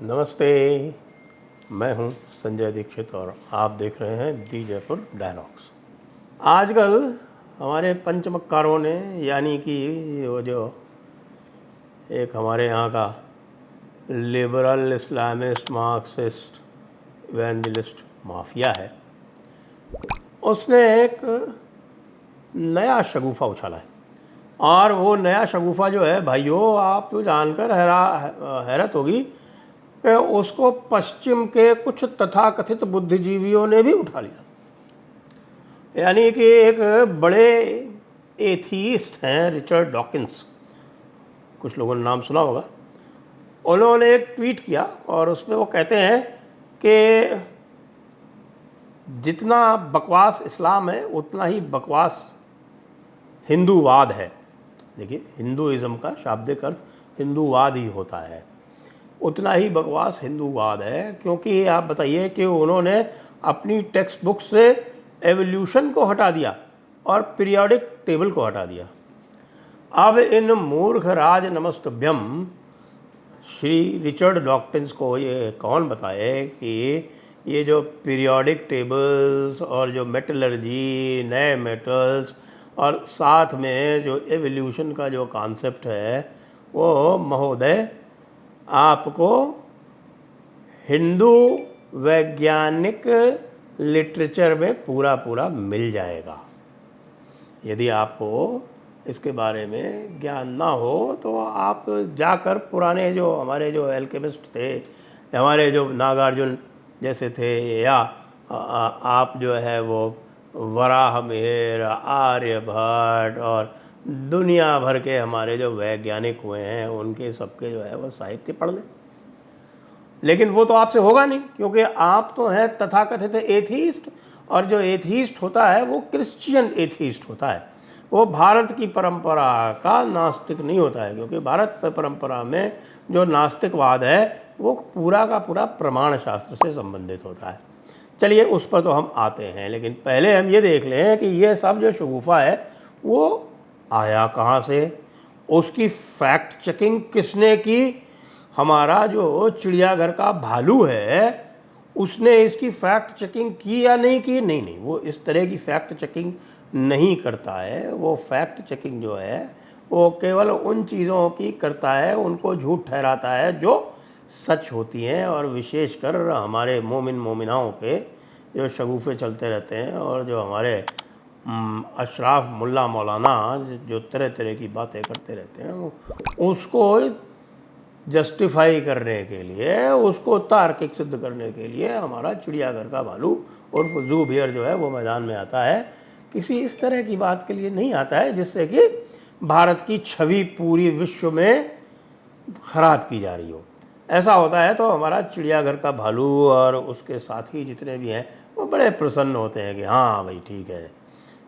नमस्ते। मैं हूं संजय दीक्षित और आप देख रहे हैं दी जयपुर डायलॉग्स। आजकल हमारे पंचमक्कारों ने यानी कि वो जो एक हमारे यहाँ का liberal Islamist Marxist evangelist mafia है, उसने एक नया शगुफा उछाला है। और वो नया शगुफा जो है भाइयों, आप तो जानकर हैरत होगी कि उसको पश्चिम के कुछ तथाकथित बुद्धिजीवियों ने भी उठा लिया। यानी कि एक बड़े एथीस्ट हैं रिचर्ड डॉकिंस, कुछ लोगों ने नाम सुना होगा। उन्होंने एक ट्वीट किया और उसमें वो कहते हैं कि जितना बकवास इस्लाम है उतना ही बकवास हिंदूवाद है। देखिए, हिंदुइज्म का शाब्दिक अर्थ हिंदूवाद ही होता है, उतना ही बकवास हिंदूवाद है। क्योंकि आप बताइए कि उन्होंने अपनी टेक्स्ट बुक से एवोल्यूशन को हटा दिया और पीरियोडिक टेबल को हटा दिया। अब इन मूर्ख राज नमस्तभ्यम श्री रिचर्ड डॉकिंस को ये कौन बताए कि ये जो पीरियोडिक टेबल्स और जो मेटलर्जी, नए मेटल्स और साथ में जो एवोल्यूशन का जो कॉन्सेप्ट है वो महोदय आपको हिंदू वैज्ञानिक लिटरेचर में पूरा मिल जाएगा। यदि आपको इसके बारे में ज्ञान ना हो तो आप जाकर पुराने जो हमारे जो एल्केमिस्ट थे, हमारे जो नागार्जुन जैसे थे, या आप जो है वो वराहमिहिर, आर्यभट्ट और दुनिया भर के हमारे जो वैज्ञानिक हुए हैं उनके सबके जो है वो साहित्य पढ़ लें। लेकिन वो तो आपसे होगा नहीं, क्योंकि आप तो हैं तथाकथित एथीस्ट, और जो एथीस्ट होता है वो क्रिश्चियन एथीस्ट होता है। वो भारत की परंपरा का नास्तिक नहीं होता है, क्योंकि भारत परंपरा में जो नास्तिकवाद है वो पूरा का पूरा प्रमाण शास्त्र से संबंधित होता है। चलिए, उस पर तो हम आते हैं, लेकिन पहले हम ये देख लें कि ये सब जो शगुफा है वो आया कहाँ से, उसकी फैक्ट चेकिंग किसने की। हमारा जो चिड़ियाघर का भालू है उसने इसकी फैक्ट चेकिंग की या नहीं की? नहीं, वो इस तरह की फैक्ट चेकिंग नहीं करता है। वो फैक्ट चेकिंग जो है वो केवल उन चीज़ों की करता है, उनको झूठ ठहराता है जो सच होती हैं। और विशेषकर हमारे मोमिन मोमिनाओं के जो शगुफे चलते रहते हैं और जो हमारे अशराफ मुल्ला मौलाना जो तरह तरह की बातें करते रहते हैं, उसको जस्टिफाई करने के लिए, उसको तार्किक सिद्ध करने के लिए हमारा चिड़ियाघर का भालू उर्फ जू बियर जो है वो मैदान में आता है। किसी इस तरह की बात के लिए नहीं आता है जिससे कि भारत की छवि पूरी विश्व में ख़राब की जा रही हो। ऐसा होता है तो हमारा चिड़ियाघर का भालू और उसके साथी जितने भी हैं वो बड़े प्रसन्न होते हैं कि हाँ भाई ठीक है।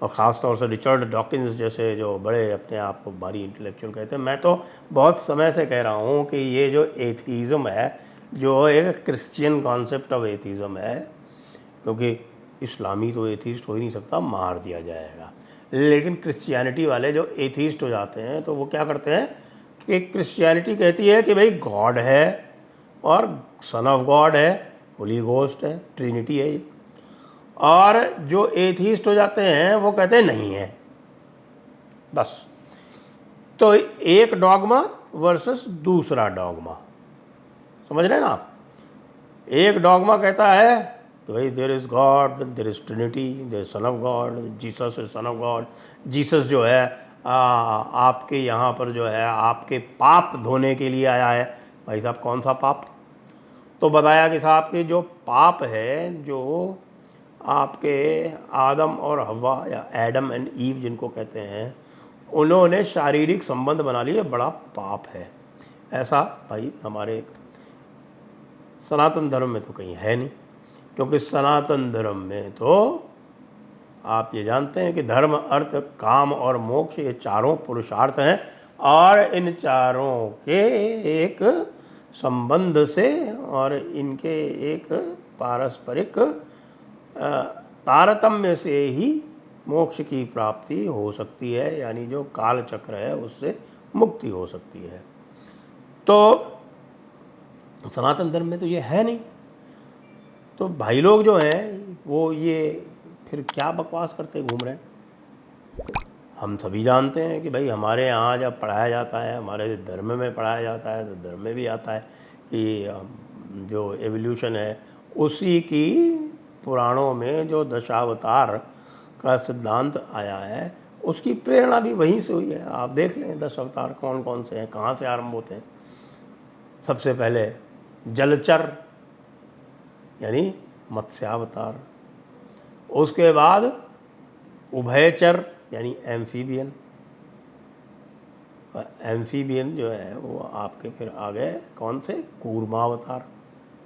और ख़ास तौर से रिचर्ड डॉकिंस जैसे जो बड़े अपने आप को भारी इंटेलेक्चुअल कहते हैं। मैं तो बहुत समय से कह रहा हूँ कि ये जो एथीज़म है, जो एक क्रिश्चियन कॉन्सेप्ट ऑफ एथीज़म है, क्योंकि इस्लामी तो एथीस्ट हो ही नहीं सकता, मार दिया जाएगा। लेकिन क्रिश्चियनिटी वाले जो एथीस्ट हो जाते हैं तो वो क्या करते हैं कि क्रिश्चियनिटी कहती है कि भाई गॉड है और सन ऑफ गॉड है, होली घोस्ट है, ट्रिनिटी है ये। और जो एथीस्ट हो जाते हैं वो कहते हैं नहीं है, बस। तो एक डॉगमा वर्सेस दूसरा डॉगमा, समझ रहे हैं ना आप। एक डॉगमा कहता है कि भाई there is God, there is trinity, there is son of God, Jesus is son of God. Jesus जो है आपके यहाँ पर जो है आपके पाप धोने के लिए आया है। भाई साहब, कौन सा पाप? तो बताया कि साहब के जो पाप है, जो आपके आदम और हवा या एडम एंड ईव जिनको कहते हैं, उन्होंने शारीरिक संबंध बना लिए, बड़ा पाप है। ऐसा भाई हमारे सनातन धर्म में तो कहीं है नहीं, क्योंकि सनातन धर्म में तो आप ये जानते हैं कि धर्म, अर्थ, काम और मोक्ष ये चारों पुरुषार्थ हैं, और इन चारों के एक संबंध से और इनके एक पारस्परिक तारतम्य से ही मोक्ष की प्राप्ति हो सकती है, यानी जो काल चक्र है उससे मुक्ति हो सकती है। तो सनातन धर्म में तो ये है नहीं। तो भाई लोग जो हैं वो ये फिर क्या बकवास करते घूम रहे हैं। हम सभी जानते हैं कि भाई हमारे यहाँ जब पढ़ाया जाता है, हमारे धर्म में पढ़ाया जाता है, तो धर्म में भी आता है कि जो एवोल्यूशन है उसी की पुराणों में जो दशावतार का सिद्धांत आया है उसकी प्रेरणा भी वहीं से हुई है। आप देख लें 10 अवतार कौन कौन से हैं, कहाँ से आरंभ होते हैं। सबसे पहले जलचर यानी मत्स्यावतार, उसके बाद उभयचर यानी एम्फीबियन, एम्फीबियन जो है वो आपके फिर आ गए कौन से, कूर्मावतार,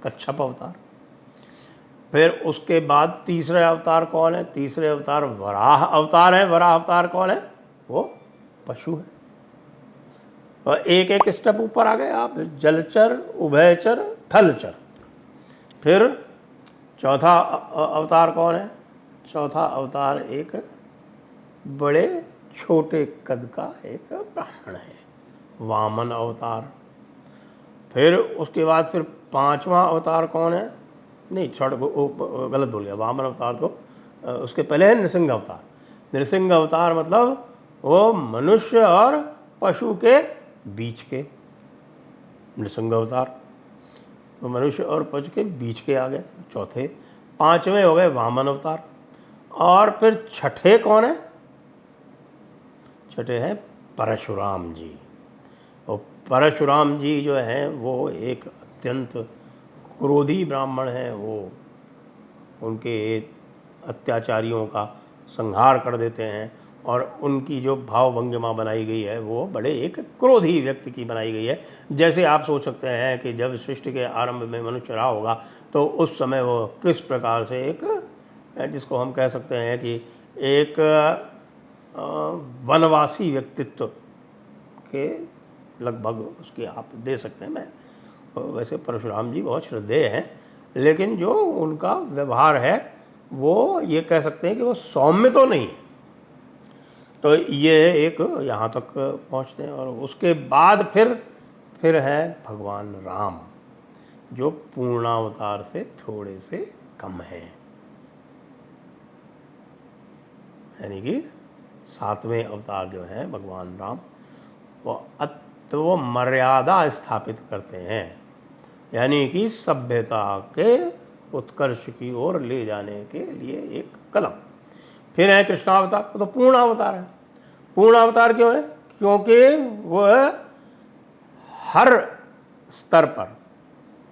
कच्छप अवतार। फिर उसके बाद तीसरे अवतार कौन है, तीसरे अवतार वराह अवतार है। वराह अवतार कौन है, वो पशु है। और एक एक स्टेप ऊपर आ गए आप, जलचर, उभयचर, थलचर। फिर चौथा अवतार कौन है, चौथा अवतार एक बड़े छोटे कद का एक ब्राह्मण है, वामन अवतार। फिर उसके बाद फिर पांचवा अवतार कौन है, नहीं छोड़ गलत बोल गया, वामन अवतार तो उसके पहले है नृसिंह अवतार। नृसिंह अवतार मतलब वो मनुष्य और पशु के बीच के, नृसिंह अवतार वो मनुष्य और पशु के बीच के आ गए चौथे। पांचवें हो गए वामन अवतार। और फिर छठे कौन है, छठे हैं परशुराम जी। और परशुराम जी जो हैं वो एक अत्यंत क्रोधी ब्राह्मण हैं। वो उनके अत्याचारियों का संहार कर देते हैं और उनकी जो भावभंगिमा बनाई गई है वो बड़े एक क्रोधी व्यक्ति की बनाई गई है। जैसे आप सोच सकते हैं कि जब सृष्टि के आरंभ में मनुष्य रहा होगा तो उस समय वो किस प्रकार से एक, जिसको हम कह सकते हैं कि एक वनवासी व्यक्तित्व के लगभग उसकी आप दे सकते हैं। मैं वैसे परशुराम जी बहुत श्रद्धेय हैं, लेकिन जो उनका व्यवहार है वो ये कह सकते हैं कि वो सौम्य तो नहीं। तो ये एक यहाँ तक पहुँचते हैं। और उसके बाद फिर है भगवान राम, जो पूर्णावतार से थोड़े से कम हैं, यानी कि 7वें अवतार जो है भगवान राम, वो मर्यादा स्थापित करते हैं, यानी कि सभ्यता के उत्कर्ष की ओर ले जाने के लिए एक कलम। फिर है कृष्णावतार, वो तो पूर्ण अवतार है। पूर्ण अवतार क्यों है, क्योंकि वह हर स्तर पर,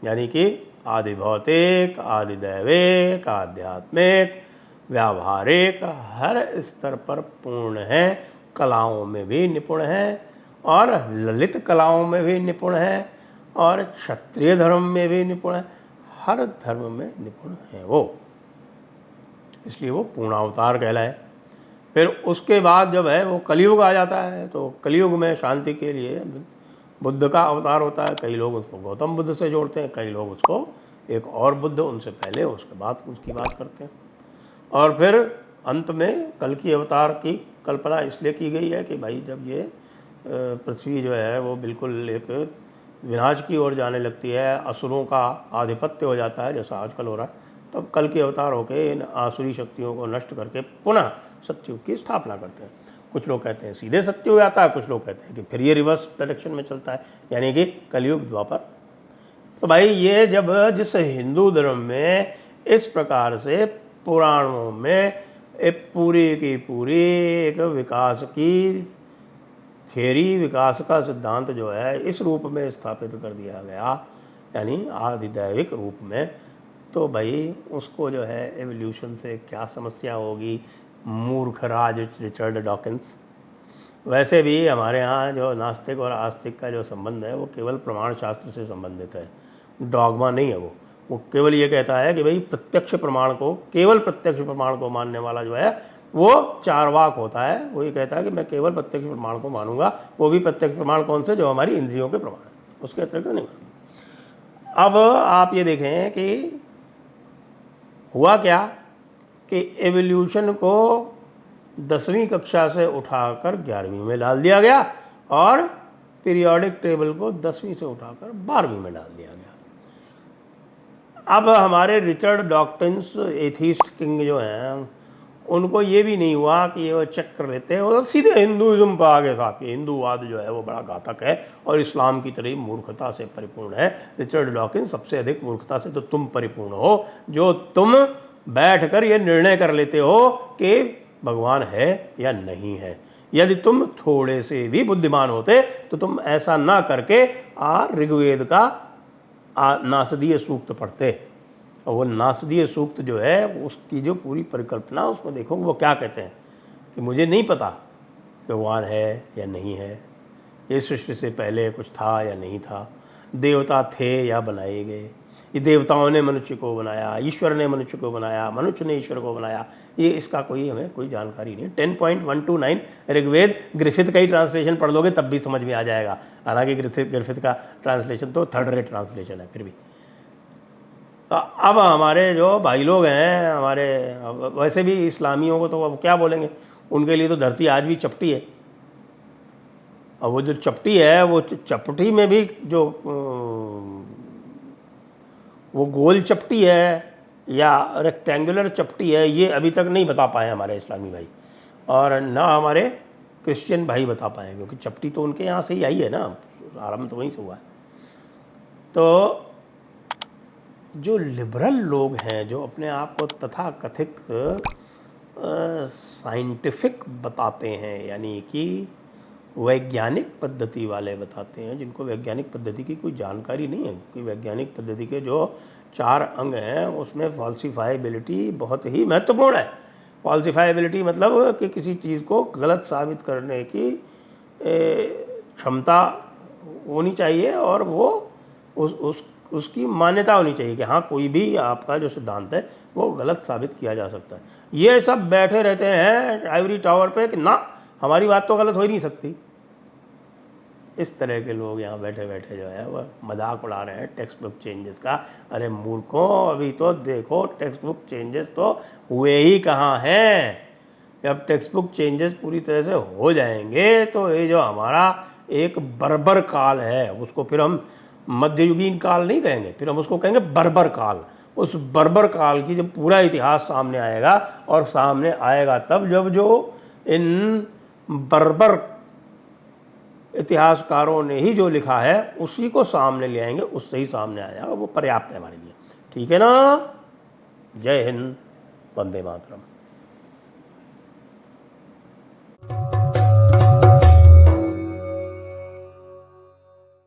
यानी कि आदि भौतिक, आदि दैविक, आध्यात्मिक, व्यावहारिक, हर स्तर पर पूर्ण है। कलाओं में भी निपुण है और ललित कलाओं में भी निपुण है और क्षत्रिय धर्म में भी निपुण है, हर धर्म में निपुण है वो, इसलिए वो पूर्णावतार कहलाए। फिर उसके बाद जब है वो कलयुग आ जाता है, तो कलयुग में शांति के लिए बुद्ध का अवतार होता है। कई लोग उसको गौतम बुद्ध से जोड़ते हैं, कई लोग उसको एक और बुद्ध उनसे पहले उसके बाद उसकी बात करते हैं। और फिर अंत में कल की अवतार की कल्पना इसलिए की गई है कि भाई जब ये पृथ्वी जो है वो बिल्कुल एक विनाश की ओर जाने लगती है, असुरों का आधिपत्य हो जाता है जैसा आजकल हो रहा है, तब कल के अवतार होकर इन आसुरी शक्तियों को नष्ट करके पुनः सत्युग की स्थापना करते हैं। कुछ लोग कहते हैं सीधे सत्युग आता है, कुछ लोग कहते हैं कि फिर ये रिवर्स डायरेक्शन में चलता है, यानी कि कलयुग द्वापर। तो भाई ये जब जिस हिंदू धर्म में इस प्रकार से पुराणों में एक पूरी की पूरी एक विकास की थ्योरी, विकास का सिद्धांत जो है इस रूप में स्थापित कर दिया गया, यानी आदिदैविक रूप में, तो भाई उसको जो है एवोल्यूशन से क्या समस्या होगी, मूर्खराज रिचर्ड डॉकिंस। वैसे भी हमारे यहाँ जो नास्तिक और आस्तिक का जो संबंध है वो केवल प्रमाण शास्त्र से संबंधित है, डॉगमा नहीं है। वो केवल ये कहता है कि भाई प्रत्यक्ष प्रमाण को, केवल प्रत्यक्ष प्रमाण को मानने वाला जो है वो चार्वाक होता है। वो ये कहता है कि मैं केवल प्रत्यक्ष प्रमाण को मानूंगा, वो भी प्रत्यक्ष प्रमाण कौन से, जो हमारी इंद्रियों के प्रमाण, उसके अतिरिक्त नहीं मानूंगा। अब आप ये देखें कि हुआ क्या कि एवोल्यूशन को 10वीं कक्षा से उठाकर 11वीं में डाल दिया गया और पीरियोडिक टेबल को 10वीं से उठाकर 12वीं में डाल दिया गया। अब हमारे रिचर्ड डॉकिंस एथीस्ट किंग जो हैं, उनको ये भी नहीं हुआ कि ये वो चेक कर लेते हैं और सीधे हिंदुज़म पर आगे साहब कि हिंदूवाद जो है वो बड़ा घातक है और इस्लाम की तरह मूर्खता से परिपूर्ण है। रिचर्ड डॉकिंस, सबसे अधिक मूर्खता से तो तुम परिपूर्ण हो, जो तुम बैठकर ये निर्णय कर लेते हो कि भगवान है या नहीं है। यदि तुम थोड़े से भी बुद्धिमान होते तो तुम ऐसा ना करके ऋग्वेद का नासदीय सूक्त पढ़ते। और वो नासदीय सूक्त जो है उसकी जो पूरी परिकल्पना, उसमें देखो वो क्या कहते हैं कि मुझे नहीं पता कि भगवान है या नहीं है, ये सृष्टि से पहले कुछ था या नहीं था, देवता थे या बनाए गए, ये देवताओं ने मनुष्य को बनाया, ईश्वर ने मनुष्य को बनाया, मनुष्य ने ईश्वर को बनाया, ये इसका हमें कोई जानकारी नहीं। 10.129 ऋग्वेद, ग्रिफिथ का ही ट्रांसलेशन पढ़ लोगे तब भी समझ में आ जाएगा। हालांकि ग्रिफिथ का ट्रांसलेशन तो थर्ड रेट ट्रांसलेशन है फिर भी। तो अब हमारे जो भाई लोग हैं, हमारे वैसे भी इस्लामियों को तो अब क्या बोलेंगे, उनके लिए तो धरती आज भी चपटी है। और वो जो चपटी है, वो चपटी में भी जो वो गोल चपटी है या रेक्टेंगुलर चपटी है, ये अभी तक नहीं बता पाए हमारे इस्लामी भाई, और ना हमारे क्रिश्चियन भाई बता पाए, क्योंकि चपटी तो उनके यहाँ से ही आई है ना, आरंभ तो वहीं से हुआ है। तो जो लिबरल लोग हैं, जो अपने आप को तथाकथित साइंटिफिक बताते हैं, यानी कि वैज्ञानिक पद्धति वाले बताते हैं, जिनको वैज्ञानिक पद्धति की कोई जानकारी नहीं है, क्योंकि वैज्ञानिक पद्धति के जो 4 अंग हैं उसमें फॉल्सिफाइबिलिटी बहुत ही महत्वपूर्ण है। फॉल्सिफाइबिलिटी मतलब कि किसी चीज़ को गलत साबित करने की क्षमता होनी चाहिए, और वो उसकी मान्यता होनी चाहिए कि हाँ, कोई भी आपका जो सिद्धांत है वो गलत साबित किया जा सकता है। ये सब बैठे रहते हैं आइवरी टावर पे कि ना, हमारी बात तो गलत हो ही नहीं सकती। इस तरह के लोग यहाँ बैठे बैठे जो है वह मजाक उड़ा रहे हैं टेक्स्ट बुक चेंजेस का। अरे मूर्खों, अभी तो देखो टेक्स्ट बुक चेंजेस तो हुए ही कहाँ हैं। जब टेक्स्ट बुक चेंजेस पूरी तरह से हो जाएंगे तो ये जो हमारा एक बर्बर काल है, उसको फिर हम मध्ययुगीन काल नहीं कहेंगे, फिर हम उसको कहेंगे बर्बर काल। उस बर्बर काल की जब पूरा इतिहास सामने आएगा, और सामने आएगा तब जब जो इन बर्बर इतिहासकारों ने ही जो लिखा है उसी को सामने ले आएंगे, उससे ही सामने आएगा, वो पर्याप्त है हमारे लिए। ठीक है ना। जय हिंद, वंदे मातरम।